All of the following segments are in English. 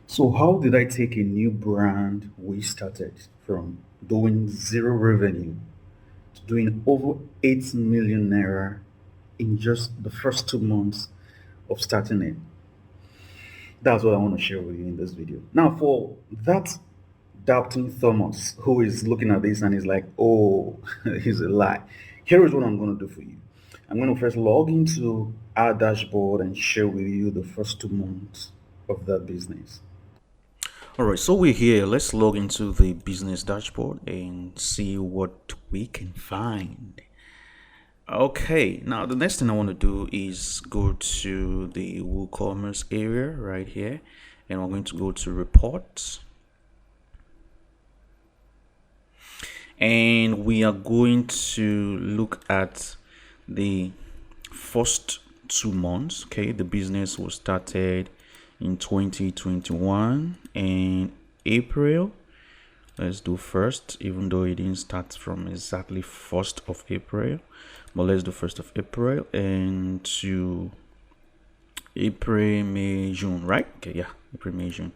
So, how did I take a new brand we started from doing zero revenue to doing over 8 million naira in just the first 2 months of starting it? That's what I want to share with you in this video. Now, for that doubting Thomas who is looking at this and is like, oh, he's a lie, here is what I'm going to do for you. I'm going to first log into our dashboard and share with you the first 2 months of that business. All right, so we're here. Let's log into the business dashboard and see what we can find. Okay, now the next thing I want to do is go to the WooCommerce area right here, and we're going to go to reports. And we are going to look at the first 2 months. Okay, the business was started in 2021 and April. Let's do first, even though it didn't start from exactly 1st of April, but let's do 1st of April and to April, May, June, right? Okay, yeah, April, May, June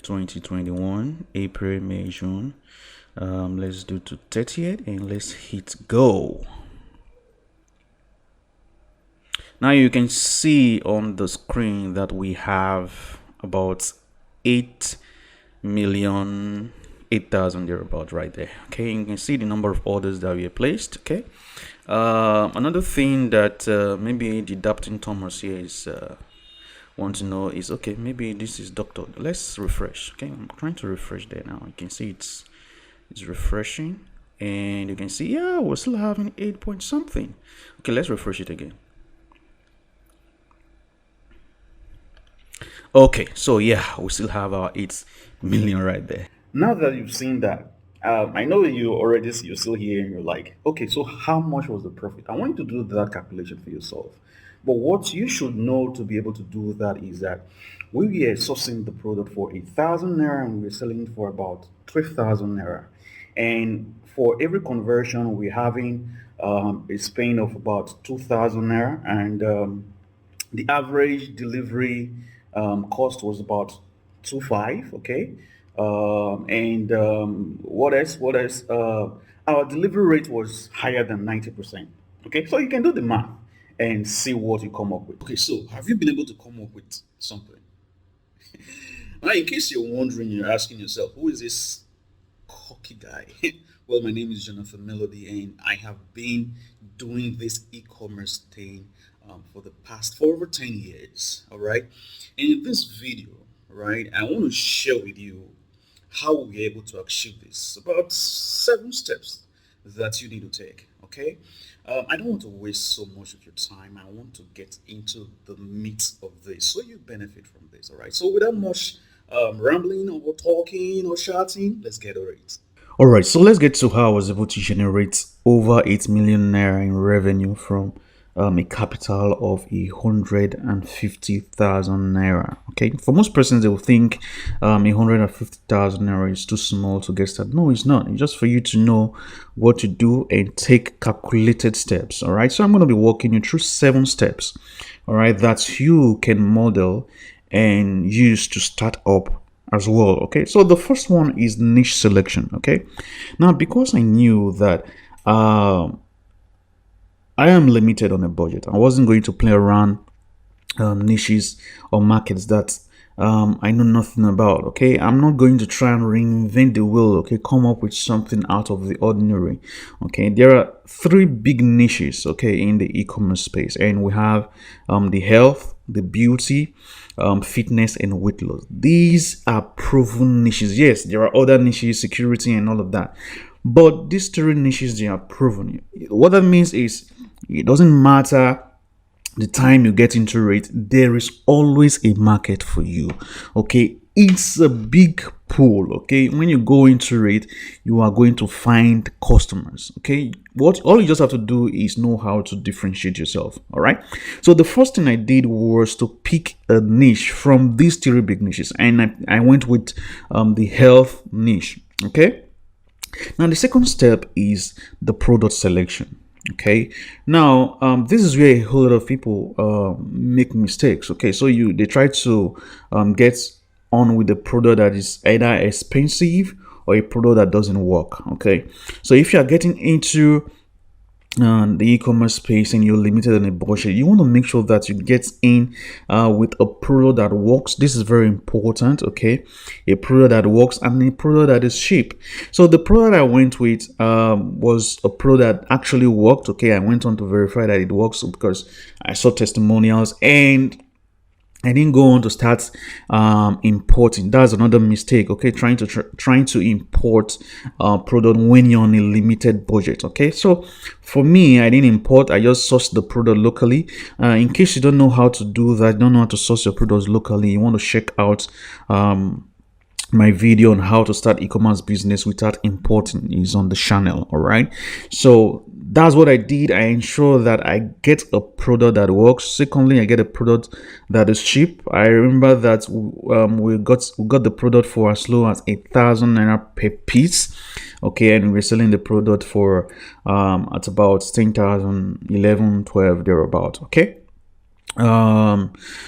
2021, April, May, June. Let's do to 30th and let's hit go. Now you can see on the screen that we have about 8 million 8,000 thereabout right there. Okay, you can see the number of orders that we have placed. Okay, another thing that maybe the adapting Thomas here is want to know is, okay, maybe this is doctor. Let's refresh. Okay, I'm trying to refresh there now. You can see it's refreshing, and you can see, yeah, we're still having 8 point something. Okay, let's refresh it again. Okay, so yeah, we still have our 8 million right there. Now that you've seen that, I know that you're still here and you're like, okay, so how much was the profit? I want you to do that calculation for yourself. But what you should know to be able to do that is that we were sourcing the product for 8,000 naira and we were selling it for about 12,000 naira. And for every conversion, we're having a spend of about 2,000 naira, and the average delivery cost was about 2.5. Okay, and what else? What else? Our delivery rate was higher than 90%. Okay, so you can do the math and see what you come up with. Okay, so have you been able to come up with something? Now, in case you're wondering, you're asking yourself, who is this cocky guy? Well, my name is Jonathan Melody, and I have been doing this e-commerce thing for over 10 years. All right. And in this video, right, I want to share with you how we're able to achieve this. About 7 steps that you need to take. Okay. I don't want to waste so much of your time. I want to get into the meat of this so you benefit from this. All right. So without much rambling or talking or shouting, let's get over it. All right, so let's get to how I was able to generate over 8 million naira in revenue from a capital of 150,000 naira. Okay, for most persons, they will think 150,000 naira is too small to get started. No, it's not. It's just for you to know what to do and take calculated steps. All right, so I'm going to be walking you through 7 steps. All right, that you can model and use to start up as well. Okay, so the first one is niche selection. Okay, now because I knew that I am limited on a budget, I wasn't going to play around niches or markets that I know nothing about. Okay, I'm not going to try and reinvent the wheel. Okay, come up with something out of the ordinary. Okay, there are 3 big niches, okay, in the e-commerce space, and we have the health, the beauty, fitness, and weight loss. These are proven niches. Yes, there are other niches, security and all of that, but these 3 niches, they are proven. What that means is it doesn't matter the time you get into it, there is always a market for you. Okay, it's a big pool. Okay, when you go into it, you are going to find customers. Okay, what all you just have to do is know how to differentiate yourself. All right, so the first thing I did was to pick a niche from these 3 big niches, and I went with the health niche. Okay, now the second step is the product selection. Okay, now this is where a whole lot of people make mistakes. Okay, so they try to get on with a product that is either expensive or a product that doesn't work. Okay, so if you are getting into the e-commerce space and you're limited on a budget, you want to make sure that you get in with a product that works. This is very important. Okay, a product that works and a product that is cheap. So the product I went with was a product that actually worked. Okay, I went on to verify that it works because I saw testimonials, and I didn't go on to start importing. That's another mistake. Okay, trying to import product when you're on a limited budget. Okay, so for me, I didn't import. I just sourced the product locally. In case you don't know how to do that, don't know how to source your products locally, you want to check out my video on how to start e-commerce business without importing is on the channel. All right, so that's what I did. I ensure that I get a product that works. Secondly, I get a product that is cheap. I remember that we got the product for as low as 1,000 naira per piece. Okay, and we're selling the product for at about 10,000, 11, 12 thereabout. Okay,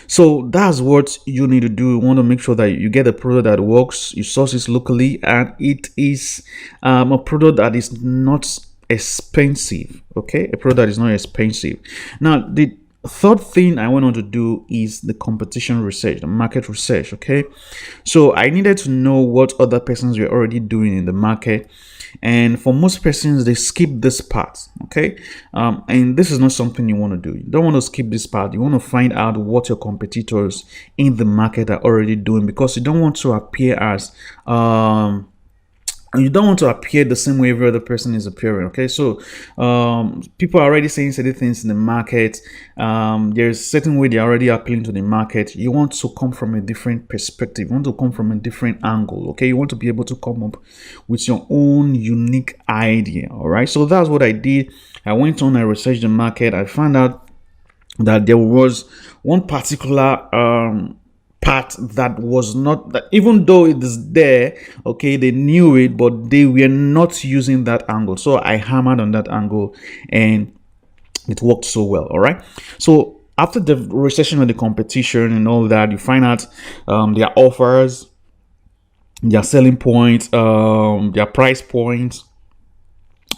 so that's what you need to do. You want to make sure that you get a product that works, you source it locally, and it is a product that is not expensive. Okay, a product that is not expensive. Now, the third thing I went on to do is the competition research, the market research. Okay, so I needed to know what other persons were already doing in the market, and for most persons they skip this part. Okay, and this is not something you want to do. You don't want to skip this part. You want to find out what your competitors in the market are already doing, because you don't want to appear as you don't want to appear the same way every other person is appearing. Okay, so people are already saying certain things in the market. There's a certain way they're already appealing to the market. You want to come from a different perspective. You want to come from a different angle. Okay, you want to be able to come up with your own unique idea. All right, so that's what I did. I went on, I researched the market. I found out that there was one particular part that was not, that even though it is there, okay, they knew it, but they were not using that angle. So I hammered on that angle and it worked so well. All right, so after the recession of the competition and all that, you find out their offers, their selling points, their price points.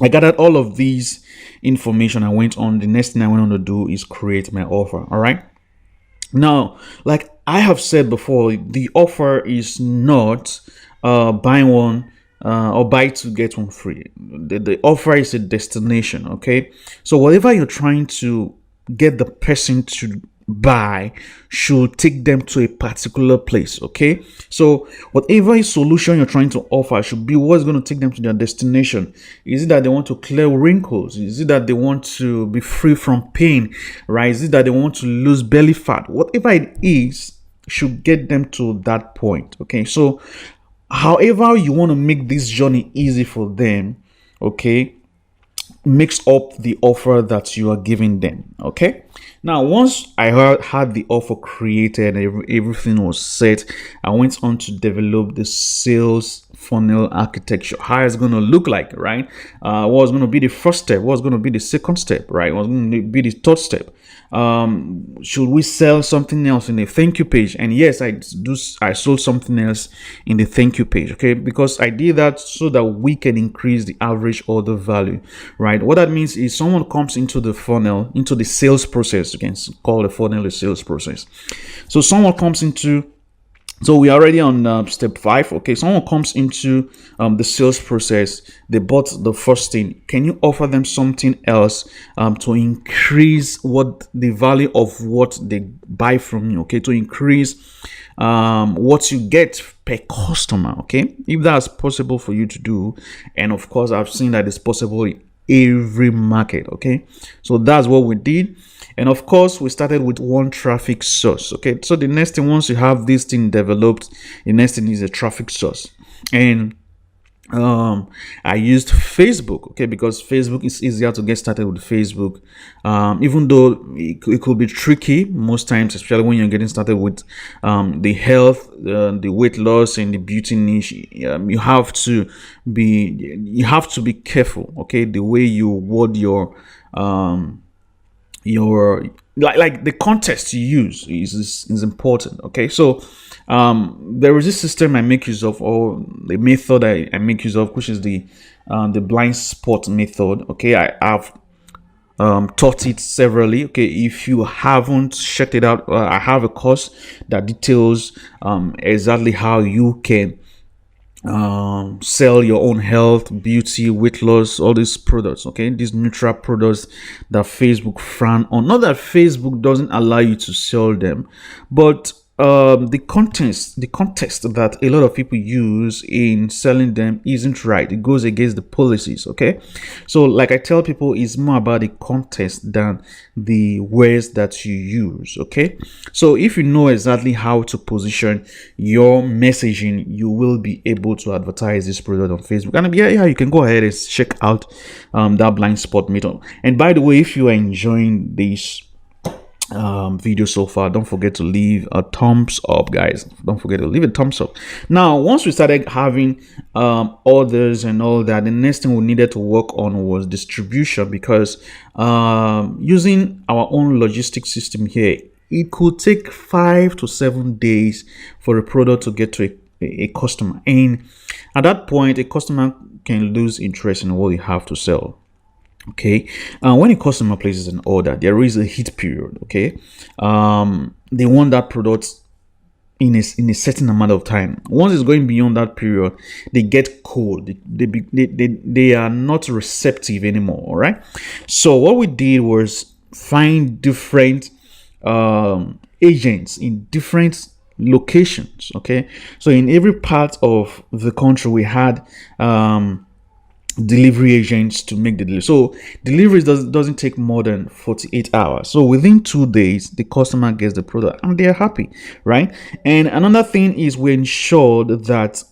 I gathered all of these information. I went on, the next thing I went on to do is create my offer. All right, now, like I have said before, the offer is not buy one or buy two get one free. The offer is a destination. Okay, so whatever you're trying to get the person to buy should take them to a particular place. Okay, so whatever solution you're trying to offer should be what's going to take them to their destination. Is it that they want to clear wrinkles? Is it that they want to be free from pain? Right? Is it that they want to lose belly fat? Whatever it is should get them to that point. Okay, so however you want to make this journey easy for them, okay, mix up the offer that you are giving them. Okay, now once I had the offer created, everything was set, I went on to develop the sales funnel architecture, how it's going to look like, right? What was going to be the first step, what was going to be the second step, right? What was going to be the third step? Should we sell something else in the thank you page? And yes, I sold something else in the thank you page. Okay, because I did that so that we can increase the average order value, right? What that means is someone comes into the funnel, into the sales process. You can call the funnel a sales process. So someone comes into, so we're already on step 5. Okay, someone comes into the sales process. They bought the first thing. Can you offer them something else to increase what the value of what they buy from you? Okay, to increase what you get per customer. Okay, if that's possible for you to do, and of course I've seen that it's possible in every market. Okay, so that's what we did. And of course, we started with one traffic source. Okay, so the next thing, once you have this thing developed, the next thing is a traffic source. And I used Facebook, okay, because Facebook is easier to get started with Facebook. Even though it could be tricky most times, especially when you're getting started with the health, the weight loss, and the beauty niche. You have to be careful, okay, the way you word your like the context you use is important. Okay, so There is this system I make use of, or the method I make use of, which is the blind spot method. Okay, I have taught it severally. Okay, if you haven't checked it out, I have a course that details exactly how you can sell your own health, beauty, weight loss, all these products. Okay, these neutral products that Facebook frown on. Not that Facebook doesn't allow you to sell them, but the context that a lot of people use in selling them isn't right. It goes against the policies. Okay, so like I tell people, it's more about the context than the words that you use. Okay, so if you know exactly how to position your messaging, you will be able to advertise this product on Facebook. And yeah, you can go ahead and check out that blind spot method. And by the way, if you are enjoying this video so far, don't forget to leave a thumbs up, guys. Don't forget to leave a thumbs up. Now, once we started having orders and all that, the next thing we needed to work on was distribution, because using our own logistics system here, it could take 5 to 7 days for a product to get to a customer, and at that point a customer can lose interest in what you have to sell. Okay, when a customer places an order, there is a heat period. Okay, they want that product in a certain amount of time. Once it's going beyond that period, they get cold. They are not receptive anymore. All right, so what we did was find different agents in different locations. Okay, so in every part of the country we had delivery agents to make the delivery. So deliveries doesn't take more than 48 hours. So within 2 days, the customer gets the product and they're happy, right? And another thing is we ensured that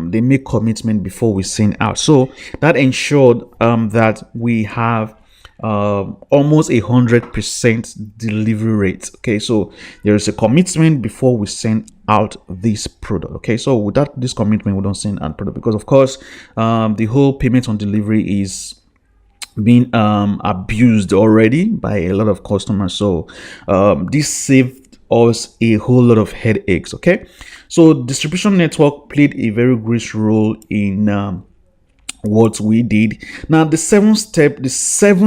they make commitment before we send out. So that ensured that we have almost 100% delivery rate. Okay, so there is a commitment before we send out this product. Okay, so without this commitment, we don't send out product, because of course the whole payment on delivery is being abused already by a lot of customers. So this saved us a whole lot of headaches. Okay, so distribution network played a very great role in what we did. Now the seventh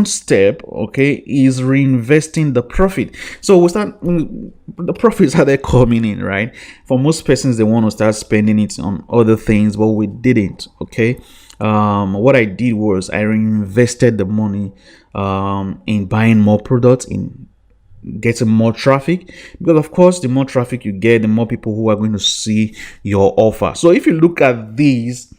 step, okay, is reinvesting the profit. So we start, the profits are there coming in, right? For most persons, they want to start spending it on other things, but we didn't. Okay, what I did was I reinvested the money in buying more products, in getting more traffic, because of course the more traffic you get, the more people who are going to see your offer. So if you look at these,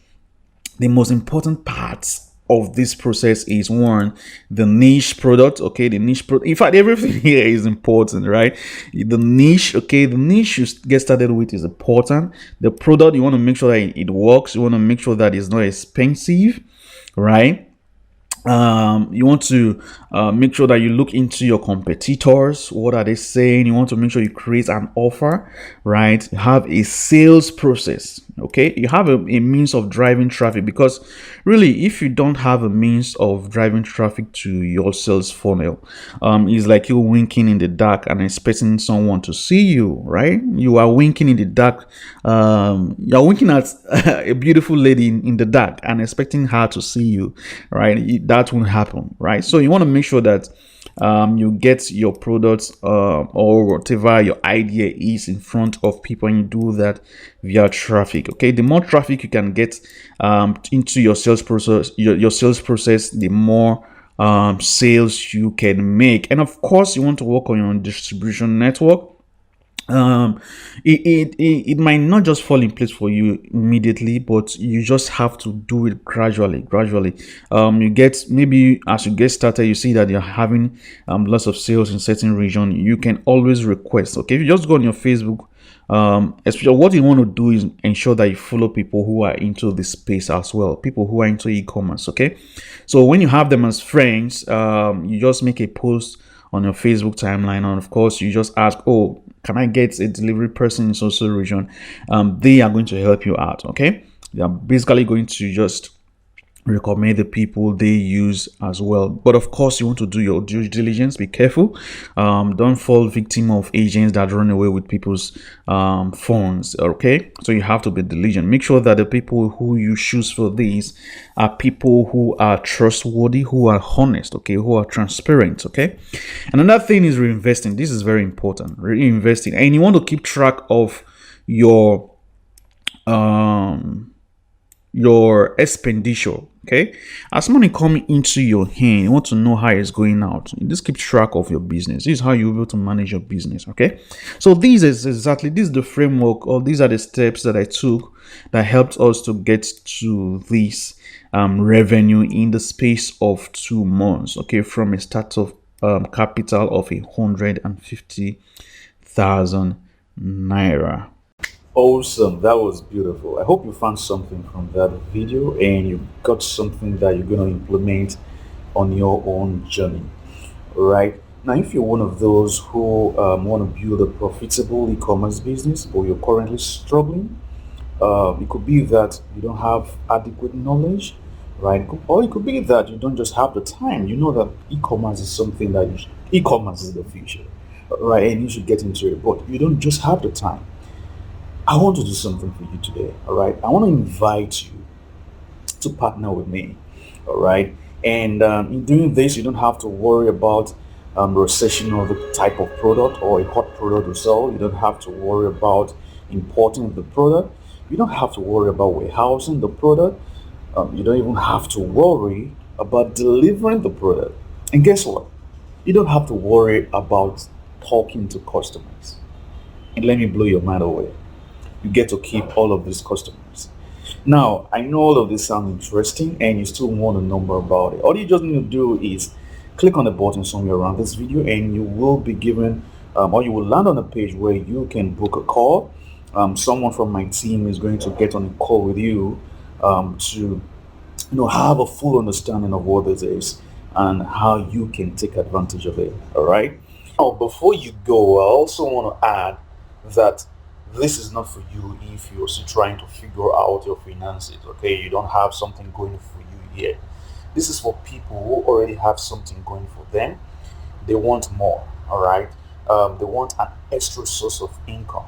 the most important parts of this process is, one, the niche product. Okay, the niche product, in fact everything here is important, right? The niche, okay, the niche you get started with is important. The product, you want to make sure that it works. You want to make sure that it's not expensive, right? You want to make sure that you look into your competitors. What are they saying? You want to make sure you create an offer, right? You have a sales process. Okay, you have a means of driving traffic, because really, if you don't have a means of driving traffic to your sales funnel, it's like you winking in the dark and expecting someone to see you, right? You are winking in the dark. You're winking at a beautiful lady in the dark and expecting her to see you, right? That won't happen, right? So you want to make sure that you get your products or whatever your idea is in front of people, and you do that via traffic. Okay, the more traffic you can get into your sales process, your sales process, the more sales you can make. And of course, you want to work on your distribution network. It might not just fall in place for you immediately, but you just have to do it gradually. You get, maybe as you get started, you see that you're having lots of sales in certain region, you can always request. Okay, if you just go on your Facebook, especially, what you want to do is ensure that you follow people who are into this space as well, people who are into e-commerce. Okay, so when you have them as friends, you just make a post on your Facebook timeline, and of course you just ask, oh, can I get a delivery person in social region? They are going to help you out. Okay, they are basically going to just recommend the people they use as well. But of course, you want to do your due diligence. Be careful. Don't fall victim of agents that run away with people's phones. Okay, so you have to be diligent. Make sure that the people who you choose for these are people who are trustworthy, who are honest. Okay, who are transparent. Okay, and another thing is reinvesting. This is very important. Reinvesting, and you want to keep track of your um your expenditure. Okay, as money coming into your hand, you want to know how it's going out. You just keep track of your business. This is how you're able to manage your business. Okay, so this is the framework, or these are the steps that I took that helped us to get to this revenue in the space of 2 months. Okay, from a start of capital of 150,000 naira. Awesome. That was beautiful. I hope you found something from that video and you got something that you're going to implement on your own journey. Right. Now, if you're one of those who want to build a profitable e-commerce business, but you're currently struggling, it could be that you don't have adequate knowledge, right? Or it could be that you don't just have the time. You know that e-commerce is something that e-commerce is the future, right? And you should get into it, but you don't just have the time. I want to do something for you today, all right? I want to invite you to partner with me, all right? And in doing this, you don't have to worry about recession of the type of product or a hot product to sell. You don't have to worry about importing the product. You don't have to worry about warehousing the product. You don't even have to worry about delivering the product. And guess what? You don't have to worry about talking to customers. And let me blow your mind away. You get to keep all of these customers. Now, I know all of this sounds interesting and you still want to know more about it. All you just need to do is click on the button somewhere around this video and you will be given, or you will land on a page where you can book a call. Someone from my team is going to get on a call with you to have a full understanding of what this is and how you can take advantage of it. All right. Now, before you go, I also want to add that this is not for you if you're still trying to figure out your finances. Okay, you don't have something going for you yet. This is for people who already have something going for them. They want more. All right. They want an extra source of income.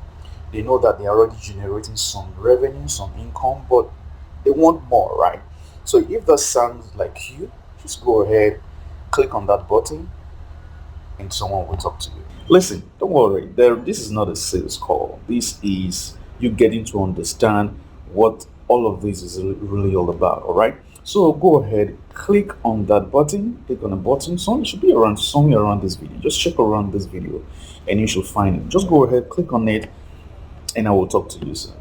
They know that they're already generating some revenue, some income, but they want more, right? So if that sounds like you, just go ahead, click on that button, and someone will talk to you. Listen, don't worry. This is not a sales call. This is you getting to understand what all of this is really all about. All right. So go ahead, click on that button. Click on the button. So it should be around somewhere around this video. Just check around this video, and you should find it. Just go ahead, click on it, and I will talk to you soon.